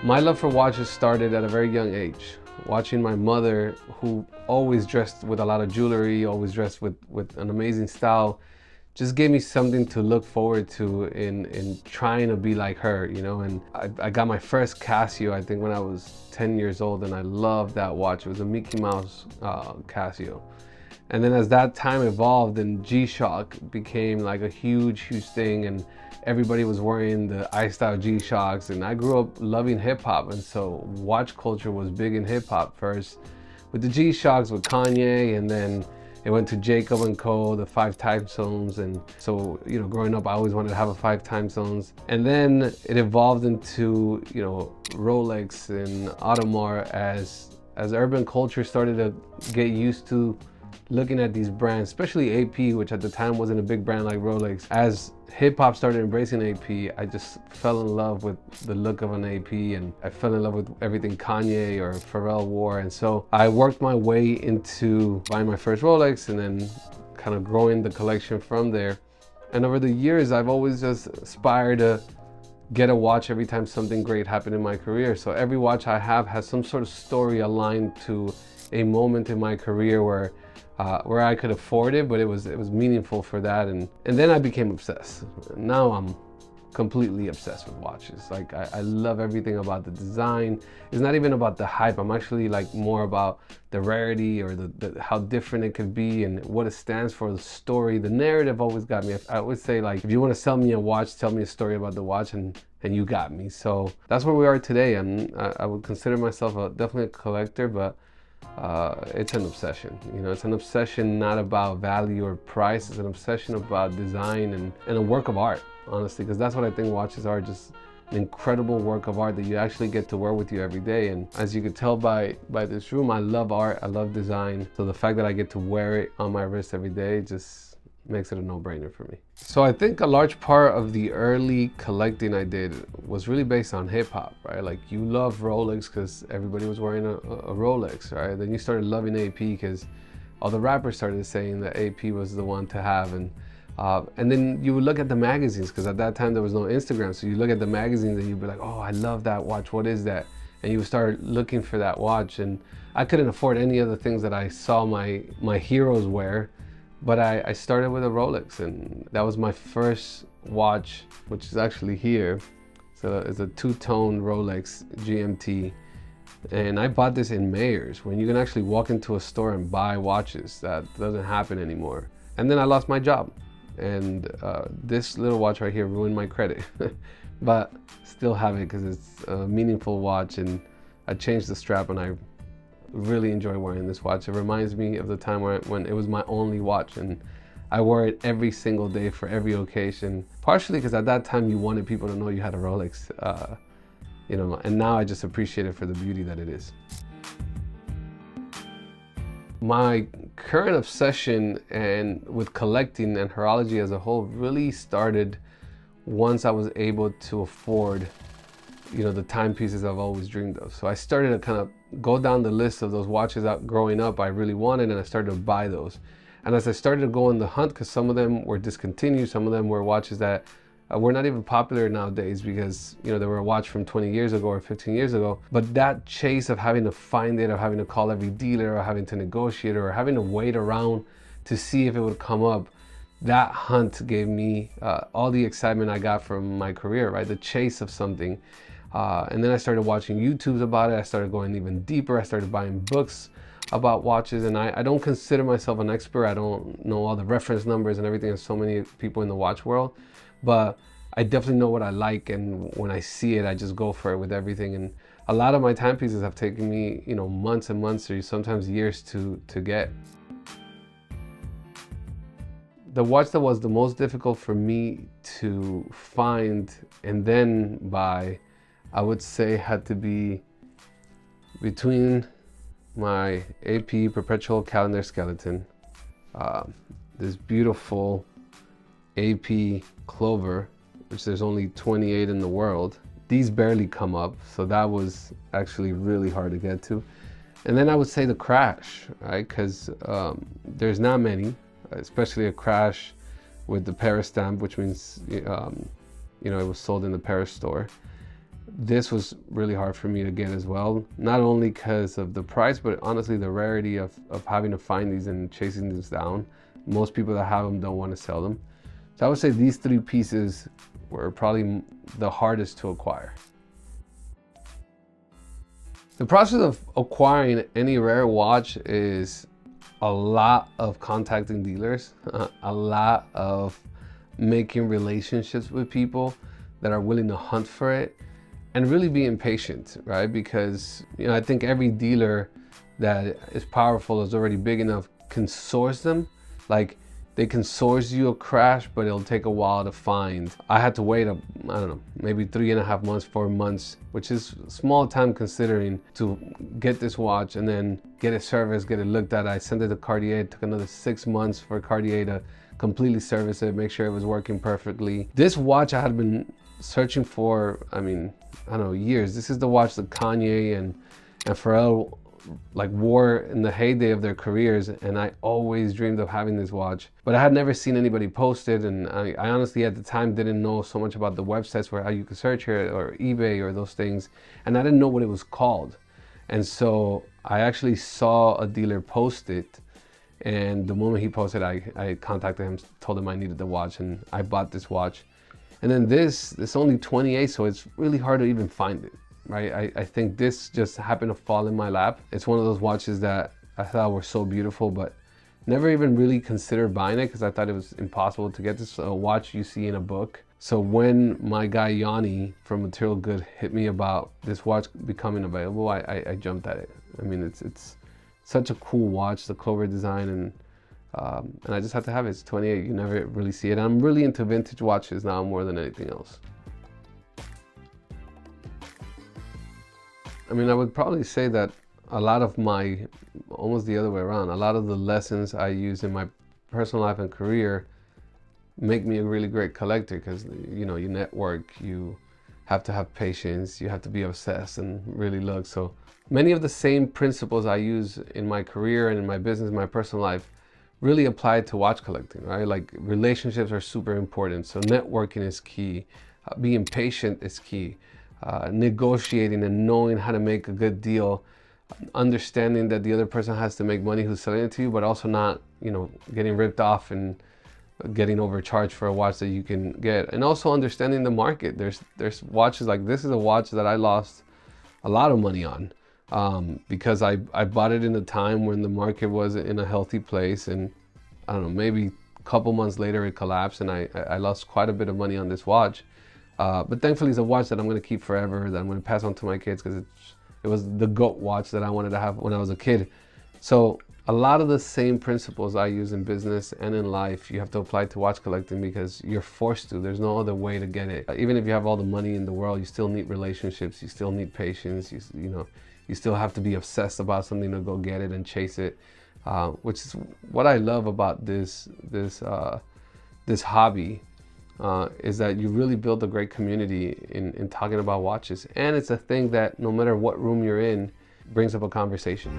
My love for watches started at a very young age. Watching my mother, who always dressed with a lot of jewelry, always dressed with an amazing style, just gave me something to look forward to in trying to be like her, you know. And I got my first Casio, I think when I was 10 years old, and I loved that watch. It was a Mickey Mouse Casio. And then as that time evolved and G-Shock became like a huge thing, and everybody was wearing the I-style G-Shocks, and I grew up loving hip hop, and so watch culture was big in hip hop first with the G-Shocks with Kanye, and then it went to Jacob and Co, the 5 time zones. And so, you know, growing up I always wanted to have a 5 time zones, and then it evolved into, you know, Rolex and Audemars as urban culture started to get used to looking at these brands, especially AP, which at the time wasn't a big brand like Rolex. As hip hop started embracing AP, I just fell in love with the look of an AP, and I fell in love with everything Kanye or Pharrell wore. And so I worked my way into buying my first Rolex and then kind of growing the collection from there. And over the years, I've always just aspired to get a watch every time something great happened in my career. So every watch I have has some sort of story aligned to a moment in my career where I could afford it, but it was meaningful for that. And then I became obsessed. Now I'm completely obsessed with watches. Like I love everything about the design. It's not even about the hype. I'm actually like more about the rarity or the how different it could be and what it stands for, the story. The narrative always got me. I always say, like, if you want to sell me a watch, tell me a story about the watch, and you got me. So that's where we are today. I would consider myself definitely a collector, but it's an obsession. You know, it's an obsession not about value or price. It's an obsession about design and a work of art, honestly, because that's what I think watches are, just an incredible work of art that you actually get to wear with you every day. And as you could tell by this room, I love art, I love design. So the fact that I get to wear it on my wrist every day just makes it a no-brainer for me. So I think a large part of the early collecting I did was really based on hip hop, right? Like, you love Rolex because everybody was wearing a Rolex, right? Then you started loving AP because all the rappers started saying that AP was the one to have. And then you would look at the magazines, because at that time there was no Instagram. So you look at the magazines and you'd be like, oh, I love that watch. What is that? And you would start looking for that watch. And I couldn't afford any of the things that I saw my heroes wear. But I started with a Rolex, and that was my first watch, which is actually here. So it's a two-tone Rolex GMT. And I bought this in Mayors, when you can actually walk into a store and buy watches. That doesn't happen anymore. And then I lost my job. And this little watch right here ruined my credit. But still have it because it's a meaningful watch, and I changed the strap, and I really enjoy wearing this watch. It reminds me of the time when it was my only watch, and I wore it every single day for every occasion, partially because at that time you wanted people to know you had a Rolex, you know, and now I just appreciate it for the beauty that it is. My current obsession and with collecting and horology as a whole really started once I was able to afford, you know, the timepieces I've always dreamed of. So I started to kind of go down the list of those watches that growing up I really wanted, and I started to buy those. And as I started to go on the hunt, because some of them were discontinued, some of them were watches that were not even popular nowadays because, you know, they were a watch from 20 years ago or 15 years ago. But that chase of having to find it, or having to call every dealer, or having to negotiate, or having to wait around to see if it would come up, that hunt gave me all the excitement I got from my career, right? The chase of something. And then I started watching YouTubes about it. I started going even deeper. I started buying books about watches, and I don't consider myself an expert. I don't know all the reference numbers and everything of so many people in the watch world, but I definitely know what I like, and when I see it, I just go for it with everything. And a lot of my timepieces have taken me, you know, months and months, or sometimes years to get. The watch that was the most difficult for me to find and then buy, I would say, had to be between my AP Perpetual calendar skeleton, this beautiful AP Clover, which there's only 28 in the world. These barely come up, so that was actually really hard to get to. And then I would say the Crash, right? Because there's not many, especially a Crash with the Paris stamp, which means you know, it was sold in the Paris store. This was really hard for me to get as well, not only because of the price, but honestly the rarity of having to find these and chasing these down. Most people that have them don't want to sell them. So I would say these three pieces were probably the hardest to acquire. The process of acquiring any rare watch is a lot of contacting dealers, a lot of making relationships with people that are willing to hunt for it, and really being patient, right? Because, you know, I think every dealer that is powerful, is already big enough, can source them. Like, they can source you a crash, but it'll take a while to find. I had to wait, I don't know, maybe 3.5 months, 4 months, which is small time considering, to get this watch and then get it serviced, get it looked at. I sent it to Cartier. It took another 6 months for Cartier to completely service it, make sure it was working perfectly. This watch I had been searching for, I don't know, years. This is the watch that Kanye and Pharrell like wore in the heyday of their careers, and I always dreamed of having this watch, but I had never seen anybody post it, and I honestly at the time didn't know so much about the websites where how you could search it, or eBay or those things, and I didn't know what it was called. And so I actually saw a dealer post it, and the moment he posted, I contacted him, told him I needed the watch, and I bought this watch. And then this only 28, so it's really hard to even find it, right? I think this just happened to fall in my lap. It's one of those watches that I thought were so beautiful, but never even really considered buying it because I thought it was impossible to get. This a watch you see in a book. So when my guy Yanni from Material Good hit me about this watch becoming available, I jumped at it. I mean, it's such a cool watch, the Clover design, and I just had to have it. It's 28, you never really see it. I'm really into vintage watches now more than anything else. I mean, I would probably say that a lot of my, almost the other way around, a lot of the lessons I use in my personal life and career make me a really great collector, because, you know, you network, you have to have patience, you have to be obsessed and really look. So many of the same principles I use in my career and in my business, in my personal life, really apply to watch collecting, right? Like, relationships are super important. So networking is key. Being patient is key. Negotiating and knowing how to make a good deal, understanding that the other person has to make money who's selling it to you, but also not, you know, getting ripped off and getting overcharged for a watch that you can get. And also understanding the market. There's watches like this is a watch that I lost a lot of money on, because I bought it in a time when the market was in a healthy place, and I don't know, maybe a couple months later it collapsed, and I lost quite a bit of money on this watch. But thankfully it's a watch that I'm going to keep forever, that I'm going to pass on to my kids, because it was the GOAT watch that I wanted to have when I was a kid. So a lot of the same principles I use in business and in life, you have to apply to watch collecting, because you're forced to. There's no other way to get it. Even if you have all the money in the world, you still need relationships, you still need patience, you know, you still have to be obsessed about something to go get it and chase it, which is what I love about this hobby. Is that you really build a great community in talking about watches. And it's a thing that no matter what room you're in, brings up a conversation.